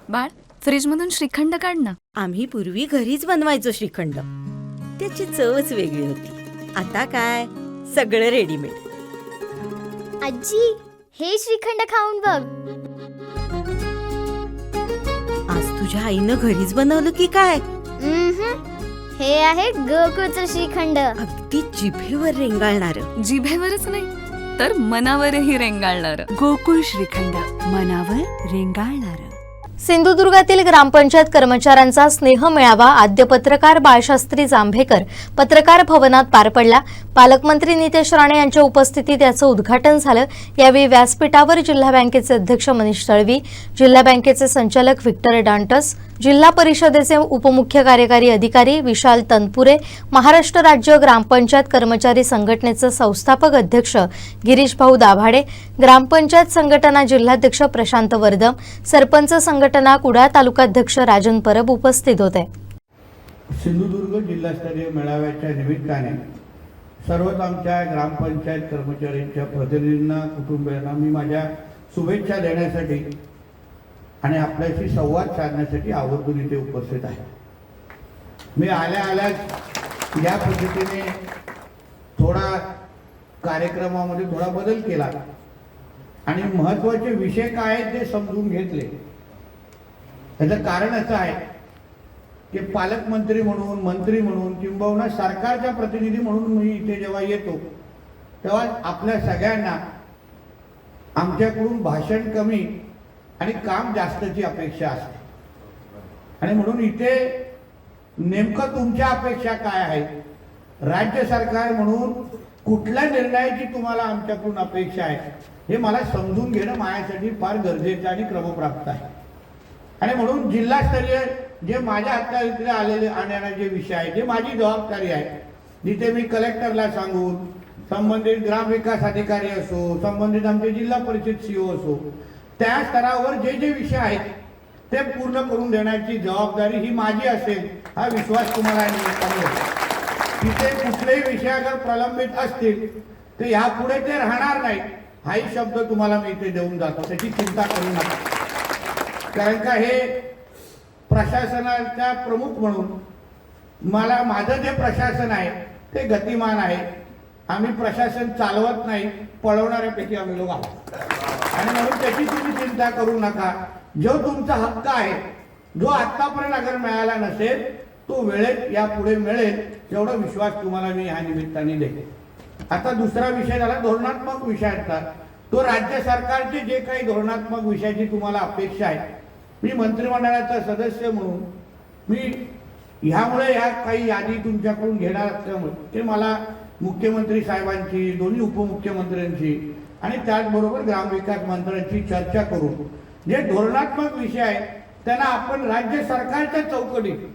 बाळ, फ्रीजमधून श्रीखंड काढ ना. आम्ही पूर्वी घरीच बनवायचो श्रीखंड. त्याची चवच वेगळी होती. आता काय सगळं रेडीमेड. आजी, हे श्रीखंड खाऊन बघ. आज तुझ्या आईनं घरीच बनवलं की काय? हे आहे गोकुळचं श्रीखंड. अगदी जिभेवर रेंगाळणार. जिभेवरच नाही तर मनावरही रेंगाळणार. गोकुळ श्रीखंड, मनावर रेंगाळणार. सिंधुदुर्गातील ग्रामपंचायत कर्मचाऱ्यांचा स्नेह मेळावा आद्य पत्रकार बाळशास्त्री जांभेकर पत्रकार भवनात पार पडला. पालकमंत्री नितेश राणे यांच्या उपस्थितीत याचं उद्घाटन झालं. यावेळी व्यासपीठावर जिल्हा बँकेचे अध्यक्ष मनीष तळवी, जिल्हा बँकेचे संचालक व्हिक्टर डांटस, जिल्हा परिषदेचे उपमुख्य कार्यकारी अधिकारी विशाल तनपुरे, महाराष्ट्र राज्य ग्रामपंचायत कर्मचारी संघटनेचे संस्थापक अध्यक्ष गिरीश भाऊ दाभाडे, ग्रामपंचायत संघटना जिल्हाध्यक्ष प्रशांत वर्दम, सरपंच संघटना कुडाळ तालुकाध्यक्ष राजन परब उपस्थित होते. सिंधुदुर्ग जिल्हास्तरीय मेळाव्याच्या निमित्ताने सर्वच आमच्या ग्रामपंचायत कर्मचाऱ्यांच्या प्रतिनिधींना, कुटुंबियांना मी माझ्या शुभेच्छा देण्यासाठी आणि आपल्याशी संवाद साधण्यासाठी आवर्जून इथे उपस्थित आहे. मी आल्या या पद्धतीने थोडा कार्यक्रमामध्ये थोडा बदल केला आणि महत्त्वाचे विषय काय आहेत ते समजून घेतले. त्याचं कारण असं आहे की पालकमंत्री म्हणून, मंत्री म्हणून किंबहुना सरकारचा प्रतिनिधी म्हणून मी इथे जेव्हा येतो तेव्हा आपल्या सगळ्यांना आमच्याकडून भाषण कमी आणि काम जास्तची अपेक्षा असते आणि म्हणून इथे नेमकं तुमच्या अपेक्षा काय आहेत, राज्य सरकार म्हणून कुठल्या निर्णयाची तुम्हाला आमच्याकडून अपेक्षा आहे हे मला समजून घेणं माझ्यासाठी फार गरजेचं आणि क्रमप्राप्त आहे. आणि म्हणून जिल्हास्तरीय जे माझ्या हातातले आलेले आणण्याचे विषय आहे, जे माझी जबाबदारी आहे, जिथे मी कलेक्टरला सांगून संबंधित ग्रामविकास अधिकारी असो, संबंधित आमचे जिल्हा परिषद सीओ असो, त्या स्तरावर जे जे विषय आहेत ते पूर्ण करून देण्याची जबाबदारी ही माझी असेल हा विश्वास तुम्हाला तिथे कुठलेही विषय अगर प्रलंबित असतील तर यापुढे ते राहणार नाही हाही शब्द तुम्हाला मी इथे देऊन जातो. त्याची चिंता करू नका. कारण का हे प्रशासनाचा प्रमुख म्हणून मला माझं जे प्रशासन आहे ते गतिमान आहे. आम्ही प्रशासन चालवत नाही, पळवणाऱ्यापैकी आम्ही लोक आहोत आणि म्हणून त्याची तुम्ही चिंता करू नका. जो तुमचा हक्क आहे, जो आतापर्यंत अगर मिळाला नसेल तो वेळेत यापुढे मिळेल एवढा विश्वास तुम्हाला मी ह्या निमित्ताने देते. आता दुसरा विषय झाला धोरणात्मक विषयांचा. तो राज्य सरकारचे जे काही धोरणात्मक विषयाची तुम्हाला अपेक्षा आहे, मी मंत्रिमंडळाचा सदस्य म्हणून मी ह्यामुळे ह्या काही यादी तुमच्याकडून घेणार असल्यामुळे ते मला मुख्यमंत्री साहेबांची, दोन्ही उपमुख्यमंत्र्यांची आणि त्याचबरोबर ग्रामविकास मंत्र्यांची चर्चा करून जे धोरणात्मक विषय आहेत त्यांना आपण राज्य सरकारच्या चौकटीत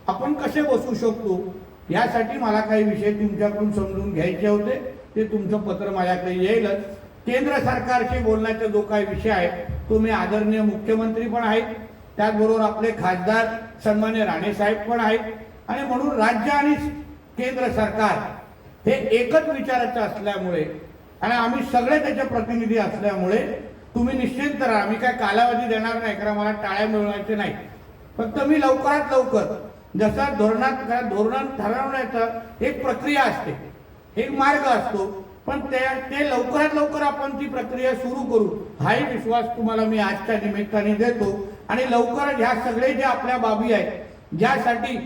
आपण कसे बसू शकतो यासाठी मला काही विषय तुमच्याकडून समजून घ्यायचे होते. ते तुमचं पत्र माझ्याकडे येईलच. केंद्र सरकारशी बोलण्याचा जो काही विषय आहे तो मी आदरणीय मुख्यमंत्री पण आहेत, त्याचबरोबर आपले खासदार सन्मान्य राणे साहेब पण आहेत आणि म्हणून राज्य आणि केंद्र सरकार हे एकच विचाराचं असल्यामुळे आणि आम्ही सगळे त्याचे प्रतिनिधी असल्यामुळे तुम्ही निश्चिंत राहा. आम्ही काय कालावधी देणार नाही, कारण मला टाळ्या मिळवायचे नाही. फक्त मी लवकरात लवकर जसा धोरण ठरवण्याचा एक प्रक्रिया असते, एक मार्ग असतो, पण ते लवकरात लवकर आपण ती प्रक्रिया सुरू करू हाही विश्वास तुम्हाला मी आजच्या निमित्ताने देतो. आणि लवकर ह्या सगळे जे आपल्या बाबी आहेत ज्यासाठी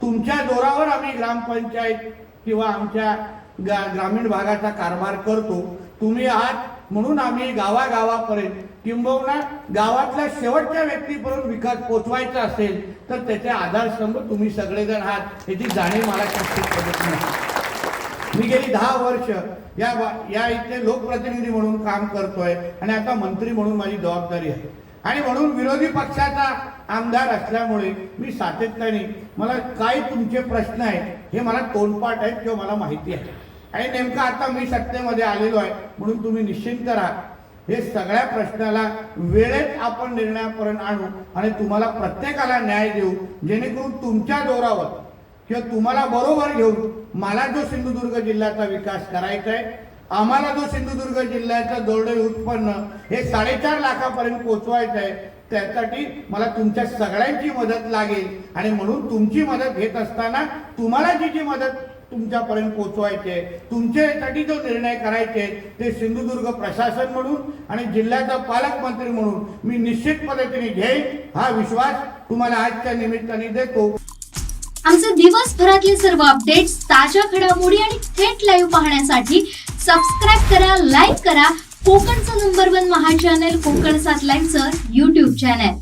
तुमच्या जोरावर आम्ही ग्रामपंचायत किंवा आमच्या ग्रामीण भागाचा कारभार करतो, तुम्ही आहात म्हणून आम्ही गावागावापर्यंत किंबहुना गावातल्या शेवटच्या व्यक्तीपर्यंत विकास पोचवायचा असेल तर त्याचे आधारस्तंभ तुम्ही सगळेजण आहात याची जाणीव मला निश्चित पडत नाही. मी गेली 10 वर्ष या इथे लोकप्रतिनिधी म्हणून काम करतोय आणि आता मंत्री म्हणून माझी जबाबदारी आहे आणि म्हणून विरोधी पक्षाचा आमदार असल्यामुळे मी सातत्याने मला काय तुमचे प्रश्न आहेत हे मला तोंडपाठ आहेत किंवा मला माहिती आहे आणि नेमकं आता मी सत्तेमध्ये आलेलो आहे म्हणून तुम्ही निश्चिंत राहा. हे सगळ्या प्रश्नाला वेळेत आपण निर्णयापर्यंत आणू आणि तुम्हाला प्रत्येकाला न्याय देऊ, जेणेकरून तुमच्या जोरावर किंवा तुम्हाला बरोबर घेऊन मला जो सिंधुदुर्ग जिल्ह्याचा विकास करायचा आहे, आम्हाला जो सिंधुदुर्ग जिल्ह्याचं दरडोई उत्पन्न हे 4.5 लाखापर्यंत पोहोचवायचं आहे, त्यासाठी मला तुमच्या सगळ्यांची मदत लागेल आणि म्हणून तुमची मदत घेत असताना तुम्हाला जी जी मदत तुमच्यापर्यंत पोहोचवायचे, तुमच्यासाठी जो निर्णय करायचे ते सिंधुदुर्ग प्रशासन म्हणून आणि जिल्ह्याचा पालकमंत्री म्हणून मी निश्चित पद्धतीने घेईन. हा विश्वास तुम्हाला आजच्या निमित्ताने देतो. आमचे दिवसभरातले सर्व अपडेट्स, ताज्या घडामोडी आणि थेट लाईव्ह पाहण्यासाठी सबस्क्राईब करा, लाईक करा कोकणचं नंबर 1 महा चॅनल कोकण 7 लाईव्हचं YouTube चॅनल.